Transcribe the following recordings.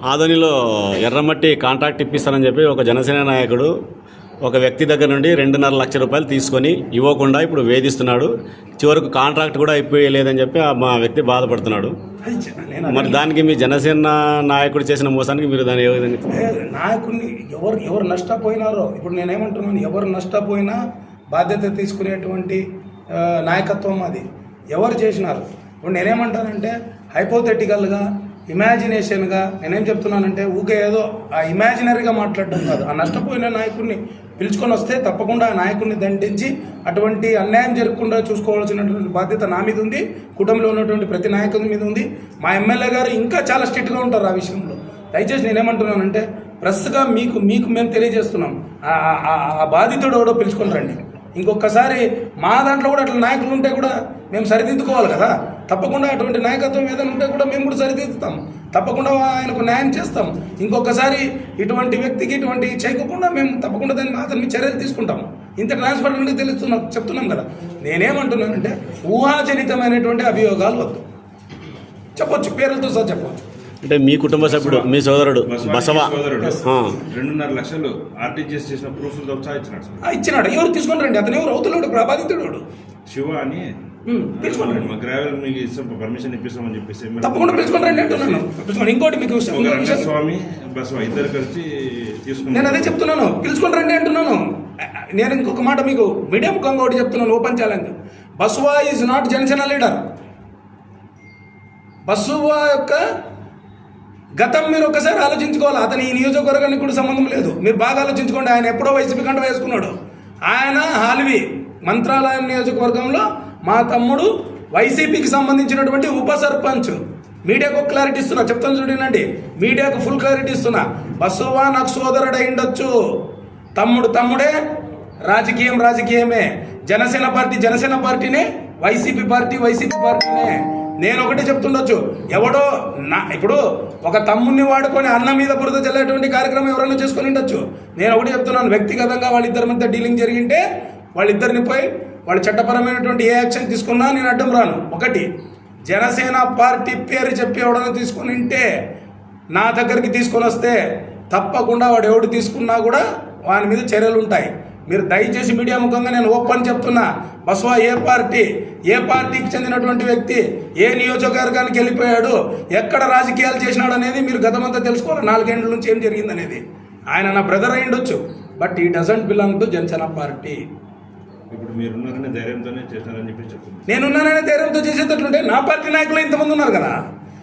ఆదోనిలో ఎర్రమట్టి కాంట్రాక్ట్ ఇప్పిస్తానని చెప్పి ఒక జనసేన నాయకుడు ఒక వ్యక్తి దగ్గర నుండి 2.5 లక్షల రూపాయలు తీసుకొని ఇవ్వకుండా ఇప్పుడు వేధిస్తున్నాడు. చివరకు కాంట్రాక్ట్ కూడా ఇప్పలేదని చెప్పి మా వ్యక్తి బాధపడుతున్నాడు. మరి దానికి మీ జనసేన నాయకుడు చేసిన మోసానికి మీరు దాన్ని ఏ విధంగా నాయకుడిని ఎవరు నష్టపోయినారో ఇప్పుడు నేనేమంటున్నాను, ఎవరు నష్టపోయినా బాధ్యత తీసుకునేటువంటి నాయకత్వం అది ఎవరు చేసినారు. ఇప్పుడు నేనేమంటానంటే హైపోథెటికల్గా ఇమాజినేషన్గా నేనేం చెప్తున్నానంటే ఊకే ఏదో ఆ ఇమాజినరీగా మాట్లాడడం కాదు. ఆ నష్టపోయిన నాయకుడిని పిలుచుకొని వస్తే తప్పకుండా ఆ నాయకుడిని దండించి అటువంటి అన్యాయం జరగకుండా చూసుకోవాల్సినటువంటి బాధ్యత నా మీద ఉంది, కుటుంబంలో ఉన్నటువంటి ప్రతి నాయకుడి మీద ఉంది. మా ఎమ్మెల్యే గారు ఇంకా చాలా స్ట్రిక్ట్గా ఉంటారు ఆ విషయంలో. దయచేసి నేనేమంటున్నానంటే ప్రెస్గా మీకు మేము తెలియజేస్తున్నాం, ఆ బాధితుడు ఎవడో పిలుచుకొని రండి. ఇంకొకసారి మా దాంట్లో కూడా అట్లా నాయకులు ఉంటే కూడా మేము సరిదిద్దుకోవాలి కదా. తప్పకుండా అటువంటి నాయకత్వం ఏదైనా ఉంటే కూడా మేము కూడా సరిదిద్దుతాం, తప్పకుండా ఆయనకు న్యాయం చేస్తాం. ఇంకొకసారి ఇటువంటి వ్యక్తికి ఇటువంటి చేయకుండా మేము తప్పకుండా అతని చర్యలు తీసుకుంటాం. ఇంత ట్రాన్స్పరెంట్గా చెప్తున్నాం కదా. నేనేమంటున్నానంటే ఊహాజనితమైనటువంటి అభియోగాలు వద్దు, చెప్పొచ్చు, పేర్లతో సహా చెప్పవచ్చు. అంటే మీ కుటుంబ సభ్యుడు మీ సోదరుడు బసవ 2.5 లక్షలు ఆర్టీజీఎస్ చేసిన ప్రూఫ్ ఇచ్చినాడు. ఎవరు తీసుకొని రండి, అతను ఎవరు అవుతున్నాడు, ప్రభావితుడు శివ అని మా గ్రావెల్ మీకు పర్మిషన్ ఇప్పిస్తామని చెప్పేసి తప్పకుండా పిలుచుకొని రండి అంటున్నాను. ఇంకోటి మీకు స్వామి బసవ ఇద్దరు కలిసి తీసుకుని నేను అదే చెప్తున్నాను, పిలుచుకొని రండి అంటున్నాను. నేను ఇంకొక మాట మీకు మీడియా ముఖంగా ఒకటి చెప్తున్నాను, open challenge. Basava is not Janasena leader. Basava యొక్క గతం మీరు ఒకసారి ఆలోచించుకోవాలి. అతని ఈ నియోజకవర్గానికి కూడా సంబంధం లేదు. మీరు బాగా ఆలోచించుకోండి. ఆయన ఎప్పుడో వైసీపీ కంట వేసుకున్నాడు. ఆయన హాల్వి మంత్రాలయం నియోజకవర్గంలో మా తమ్ముడు వైసీపీకి సంబంధించినటువంటి ఉప సర్పంచ్. మీడియాకు క్లారిటీ ఇస్తున్నా, చెప్తాను చూడండి, మీడియాకు ఫుల్ క్లారిటీ ఇస్తున్నా. బసవ నాకు సోదరుడు అయిండొచ్చు, తమ్ముడే, రాజకీయమే. జనసేన పార్టీనే, వైసీపీ పార్టీనే. నేను ఒకటి చెప్తుండొచ్చు, ఎవడో ఇప్పుడు ఒక తమ్ముడిని వాడుకొని అన్న మీద బురద చల్లేటువంటి కార్యక్రమం ఎవరైనా చేసుకుని ఉండొచ్చు. నేను ఒకటి చెప్తున్నాను, వ్యక్తిగతంగా వాళ్ళిద్దరి మధ్య డీలింగ్ జరిగింటే వాళ్ళిద్దరిని పోయి వాళ్ళు చట్టపరమైనటువంటి ఏ యాక్షన్ తీసుకున్నా నేను అడ్డం రాను. ఒకటి, జనసేన పార్టీ పేరు చెప్పి ఎవడన్నా తీసుకుని ఉంటే నా దగ్గరికి తీసుకొని వస్తే తప్పకుండా వాడు ఎవడు తీసుకున్నా కూడా వాని మీద చర్యలు ఉంటాయి. మీరు దయచేసి మీడియా ముఖంగా నేను ఓపెన్ చెప్తున్నా, బసవ ఏ పార్టీకి చెందినటువంటి వ్యక్తి, ఏ నియోజకవర్గానికి వెళ్ళిపోయాడు, ఎక్కడ రాజకీయాలు చేసినాడు అనేది మీరు గతమంతా తెలుసుకోవాలి. 4 ఏళ్ళ నుంచి ఏం జరిగింది అనేది. ఆయన నా బ్రదర్ అయి ఉండొచ్చు, బట్ ఈ doesn't belong to Janasena party. ఇప్పుడు మీరున్నారనే ధైర్యంతోనే చేస్తారని చెప్పి చెప్తున్నారు. నేనున్నాననే ధైర్యంతో చేసేటట్లుంటే నా పార్టీ నాయకులు ఇంతమంది ఉన్నారు కదా.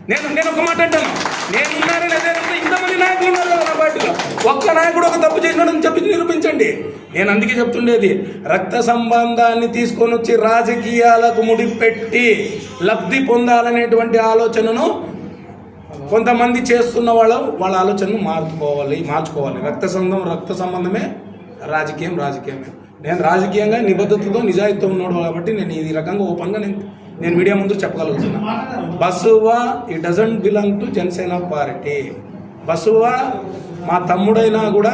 నేను ఒక మాట అంటాను, నేనున్నాననే ధైర్యంతో ఇంతమంది నాయకులు ఉన్నారు కదా నా పార్టీలో. ఒక్క నాయకుడు ఒక తప్పు చేసినాడని చెప్పి నిరూపించండి. నేను అందుకే చెప్తుండేది, రక్త సంబంధాన్ని తీసుకొని వచ్చి రాజకీయాలకు ముడిపెట్టి లబ్ధి పొందాలనేటువంటి ఆలోచనను కొంతమంది చేస్తున్న వాళ్ళ ఆలోచనను మార్చుకోవాలి. రక్త సంబంధమే రాజకీయమే. నేను రాజకీయంగా నిబద్ధతతో నిజాయితీతో ఉన్నాడు కాబట్టి నేను ఈ రకంగా ఓపెన్గా నేను మీడియా ముందు చెప్పగలుగుతున్నా. బసవ ఈ doesn't belong to Janasena party. Basava మా తమ్ముడైనా కూడా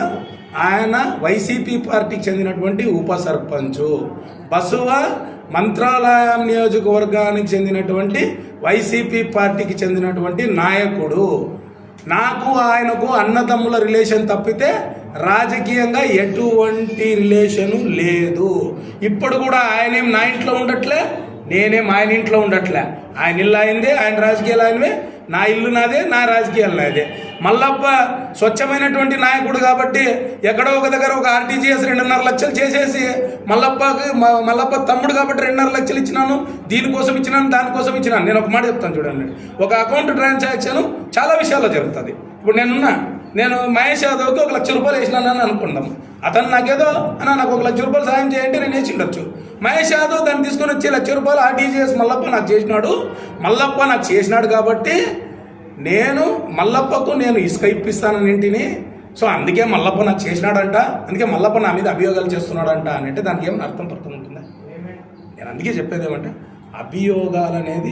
ఆయన వైసీపీ పార్టీకి చెందినటువంటి ఉప సర్పంచ్. బసవ మంత్రాలయం నియోజకవర్గానికి చెందినటువంటి వైసీపీ పార్టీకి చెందినటువంటి నాయకుడు. నాకు ఆయనకు అన్నదమ్ముల రిలేషన్ తప్పితే రాజకీయంగా ఎటువంటి రిలేషను లేదు. ఇప్పుడు కూడా ఆయనేం నా ఇంట్లో ఉండట్లే, నేనేం ఆయన ఇంట్లో ఉండట్లే. ఆయన ఇల్లు అయిందే, ఆయన రాజకీయాలు ఆయనవే, నా ఇల్లు నాదే, నా రాజకీయాలు నాదే. మల్లప్ప స్వచ్ఛమైనటువంటి నాయకుడు కాబట్టి ఎక్కడో ఒక దగ్గర ఒక ఆర్టీజీఎస్ 2.5 లక్షలు చేసేసి మల్లప్ప తమ్ముడు కాబట్టి 2.5 లక్షలు ఇచ్చినాను, దీనికోసం ఇచ్చినాను, దానికోసం ఇచ్చినాను. నేను ఒక మాట చెప్తాను చూడండి, ఒక అకౌంట్ ట్రాన్సాక్షన్ చాలా విషయాల్లో జరుగుతుంది. ఇప్పుడు నేను మహేష్ యాదవ్కి 1 లక్ష రూపాయలు వేసినానని అనుకుందాం. అతను నాకేదో నాకు 1 లక్ష రూపాయలు సాయం చేయంటే నేను వేసి ఉండొచ్చు. మహేష్ యాదవ్ దాన్ని తీసుకొని వచ్చి 1 లక్ష రూపాయలు ఆర్టీజీఎస్ మల్లప్ప నాకు చేసినాడు కాబట్టి నేను మల్లప్పకు ఇసుక ఇప్పిస్తానన్నింటినీ. సో అందుకే మల్లప్ప నాకు చేసినాడంట, అందుకే మల్లప్ప నా మీద అభియోగాలు చేస్తున్నాడంట అంటే దానికి ఏమైనా అర్థం ఉంటుందా? నేను అందుకే చెప్పేది ఏమంటే అభియోగాలు అనేది